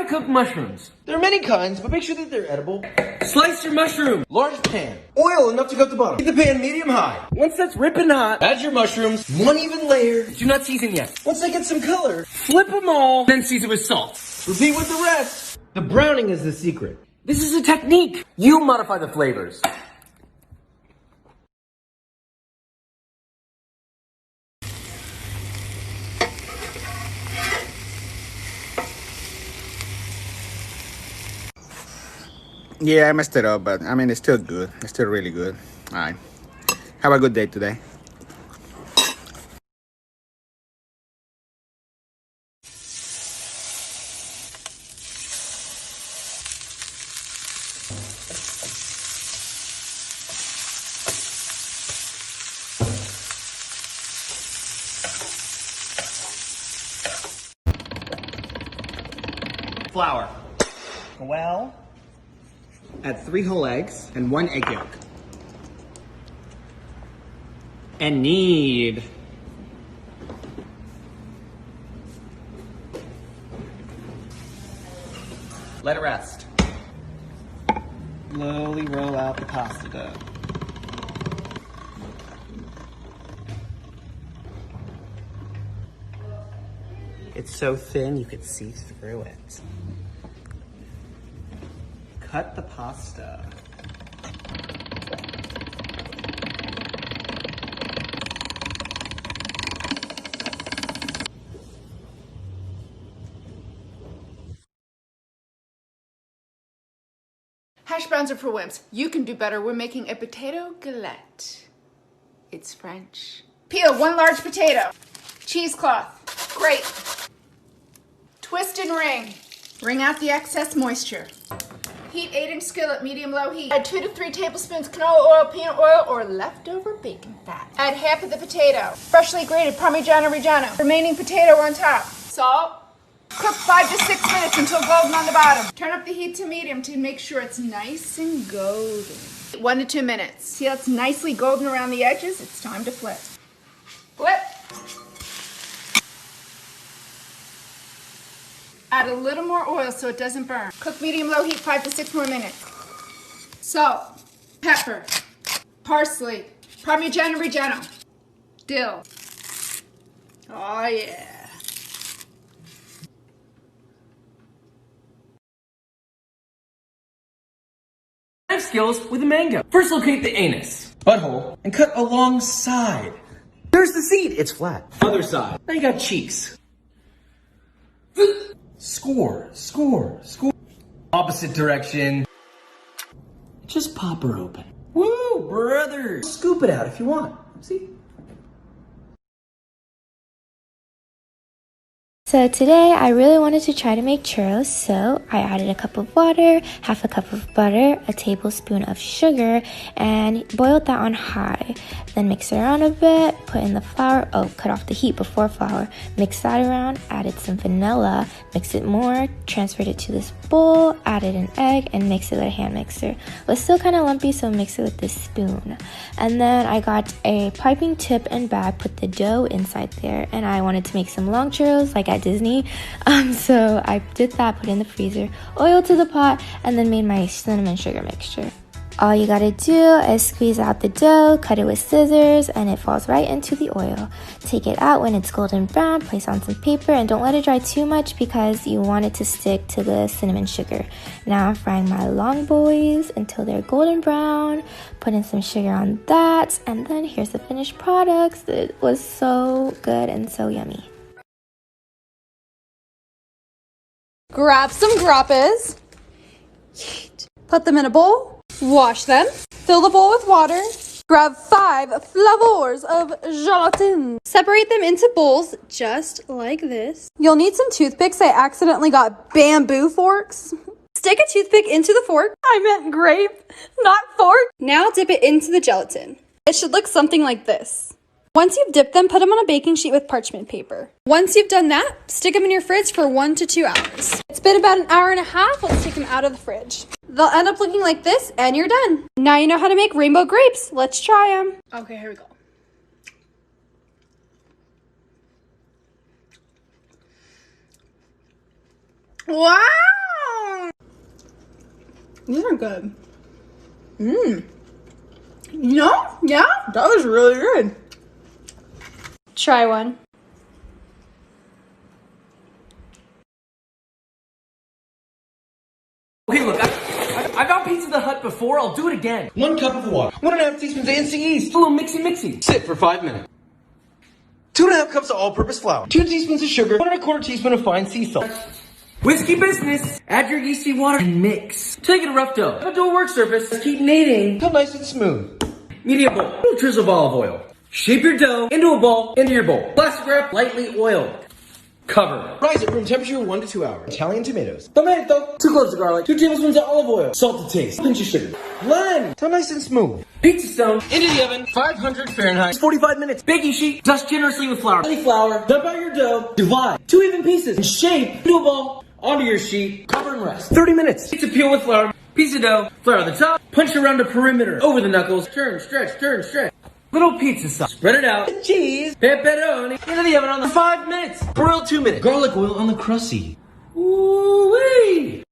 to cook mushrooms. There are many kinds, but make sure that they're edible. Slice your mushroom. Large pan. Oil enough to coat the bottom. Keep the pan medium high. Once that's ripping hot, add your mushrooms. One even layer. Do not season yet. Once they get some color, Flip them all, then season with salt. repeat with the rest. The browning is the secret. This is a technique. You modify the flavors. Yeah, I messed it up, but I mean, it's still good. It's still really good. All right. Have a good day today. Flour. Well, add 3 whole eggs And 1 egg yolk. and knead. Let it rest. Slowly roll out the pasta dough. It's so thin you could see through it. Cut the pasta. Hash browns are for wimps. You can do better. We're making a potato galette. It's French. Peel 1 large potato. Cheesecloth. Grate. Twist and ring. Wring out the excess moisture. Heat 8-inch skillet, medium-low heat. Add 2 to 3 tablespoons canola oil, peanut oil, or leftover bacon fat. Add half of the potato. Freshly grated Parmigiano Reggiano. Remaining potato on top. Salt. Cook 5 to 6 minutes until golden on the bottom. Turn up the heat to medium to make sure it's nice and golden. 1 to 2 minutes. See how it's nicely golden around the edges? It's time to flip. Flip. Add a little more oil so it doesn't burn. Cook medium-low heat 5 to 6 more minutes. Salt, pepper, parsley, Parmigiano Reggiano, dill. Oh yeah. Knife skills with a mango. First locate the anus. Butthole and cut alongside. There's the seat. It's flat. Other side. Now you got cheeks. Score. Opposite direction. Just pop her open. Woo, brothers. Scoop it out if you want. See? So today I really wanted to try to make churros, so I added a cup of water, half a cup of butter, a tablespoon of sugar, and boiled that on high. Then mix it around a bit, put in the flour, cut off the heat before flour, mix that around, added some vanilla, mix it more, transferred it to this bowl, added an egg, and mixed it with a hand mixer. It was still kind of lumpy, so mix it with this spoon. And then I got a piping tip and bag, put the dough inside there, and I wanted to make some long churros like at Disney. So I did that, put it in the freezer, oil to the pot, and then made my cinnamon sugar mixture. All you gotta do is squeeze out the dough, cut it with scissors, and it falls right into the oil. Take it out when it's golden brown, place on some paper, and don't let it dry too much because you want it to stick to the cinnamon sugar. Now I'm frying my long boys until they're golden brown, putting some sugar on that, and then here's the finished products. It was so good and so yummy. Grab some grappas, put them in a bowl, wash them, fill the bowl with water, grab 5 flavors of gelatin. Separate them into bowls just like this. You'll need some toothpicks. I accidentally got bamboo forks. Stick a toothpick into the fork. I meant grape, not fork. Now dip it into the gelatin. It should look something like this. Once you've dipped them, put them on a baking sheet with parchment paper. Once you've done that, stick them in your fridge for 1 to 2 hours. It's been about an hour and a half. Let's take them out of the fridge. They'll end up looking like this, and you're done. Now you know how to make rainbow grapes. Let's try them. Okay, here we go. Wow! These are good. No, yeah, that was really good. Try one. Okay, look, I've got Pizza the Hut before. I'll do it again. 1 cup of water. 1.5 teaspoons of ANC yeast. A little mixy. Sit for 5 minutes. 2.5 cups of all-purpose flour. 2 teaspoons of sugar. 1.25 teaspoon of fine sea salt. Whiskey business. Add your yeasty water and mix. Till you get a rough dough. Put to a work surface. Keep kneading. Until nice and smooth. Medium bowl. Little drizzle of olive oil. Shape your dough into a ball. Into your bowl. Plastic wrap. Lightly oiled. Cover. Rise at room temperature 1 to 2 hours. Italian tomatoes. Tomato. 2 cloves of garlic. 2 tablespoons of olive oil. Salt to taste. Pinch of sugar. Blend. Until nice and smooth. Pizza stone. Into the oven. 500 Fahrenheit. 45 minutes. Baking sheet. Dust generously with flour. Flour. Dump out your dough. Divide. 2 even pieces. And shape into a ball. Onto your sheet. Cover and rest. 30 minutes. Pizza peel with flour. Piece of dough. Flour on the top. Punch around the perimeter. Over the knuckles. Turn, stretch, turn, stretch. Little pizza sauce. Spread it out. Cheese. Pepperoni. Into the oven on the 5 minutes. Broil 2 minutes. Garlic oil on the crusty. Ooh-wee.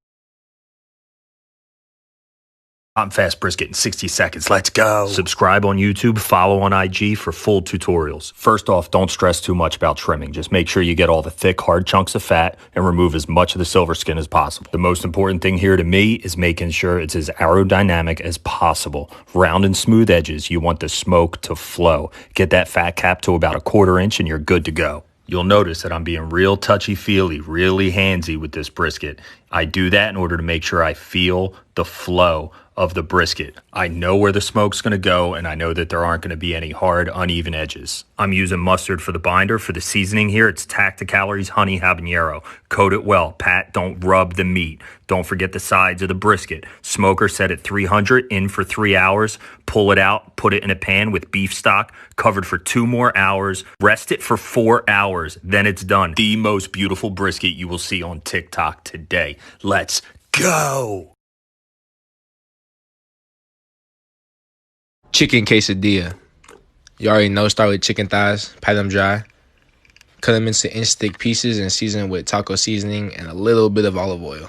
I'm Fast Brisket in 60 seconds. Let's go. Subscribe on YouTube, follow on IG for full tutorials. First off, don't stress too much about trimming. Just make sure you get all the thick, hard chunks of fat and remove as much of the silver skin as possible. The most important thing here to me is making sure it's as aerodynamic as possible. Round and smooth edges, you want the smoke to flow. Get that fat cap to about 1/4 inch and you're good to go. You'll notice that I'm being real touchy-feely, really handsy with this brisket. I do that in order to make sure I feel the flow of the brisket. I know where the smoke's gonna go, and I know that there aren't gonna be any hard, uneven edges. I'm using mustard for the binder. For the seasoning here, it's Tacticalories Honey Habanero. Coat it well. Pat, don't rub the meat. Don't forget the sides of the brisket. Smoker set at 300, in for 3 hours. Pull it out, put it in a pan with beef stock, covered for 2 more hours. Rest it for 4 hours, then it's done. The most beautiful brisket you will see on TikTok today. Let's go! Chicken quesadilla. You already know, start with chicken thighs, pat them dry, cut them into inch thick pieces and season with taco seasoning and a little bit of olive oil.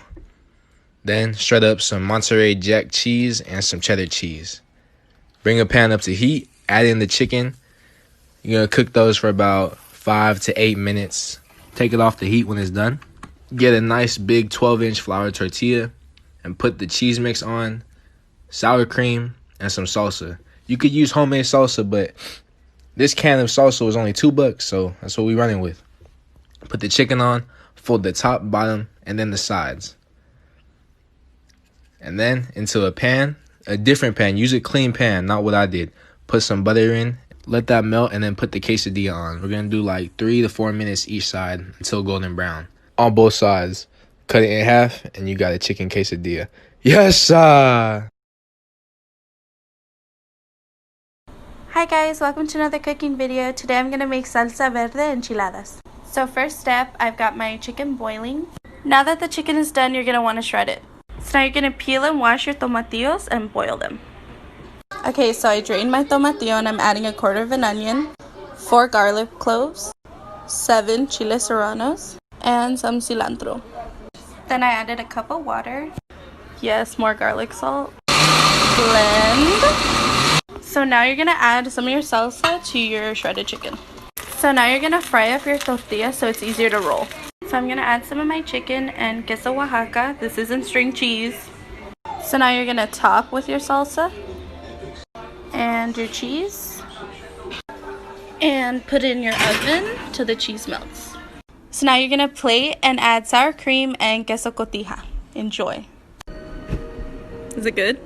Then shred up some Monterey Jack cheese and some cheddar cheese. Bring a pan up to heat, add in the chicken. You're going to cook those for about 5 to 8 minutes. Take it off the heat when it's done. Get a nice big 12-inch flour tortilla and put the cheese mix on, sour cream, and some salsa. You could use homemade salsa, but this can of salsa was only $2, so that's what we're running with. Put the chicken on, fold the top, bottom, and then the sides. And then into a pan, a different pan. Use a clean pan, not what I did. Put some butter in, let that melt, and then put the quesadilla on. We're going to do like 3 to 4 minutes each side until golden brown. On both sides. Cut it in half, and you got a chicken quesadilla. Yes, sir! Hi guys, welcome to another cooking video. Today I'm going to make salsa verde enchiladas. So first step, I've got my chicken boiling. Now that the chicken is done, you're going to want to shred it. So now you're going to peel and wash your tomatillos and boil them. Okay, so I drained my tomatillo and I'm adding 1/4 of an onion, 4 garlic cloves, 7 chile serranos, and some cilantro. Then I added a cup of water. Yes, more garlic salt. Blend. So now you're going to add some of your salsa to your shredded chicken. So now you're going to fry up your tortilla so it's easier to roll. So I'm going to add some of my chicken and queso Oaxaca. This isn't string cheese. So now you're going to top with your salsa and your cheese. And put it in your oven till the cheese melts. So now you're going to plate and add sour cream and queso cotija. Enjoy. Is it good?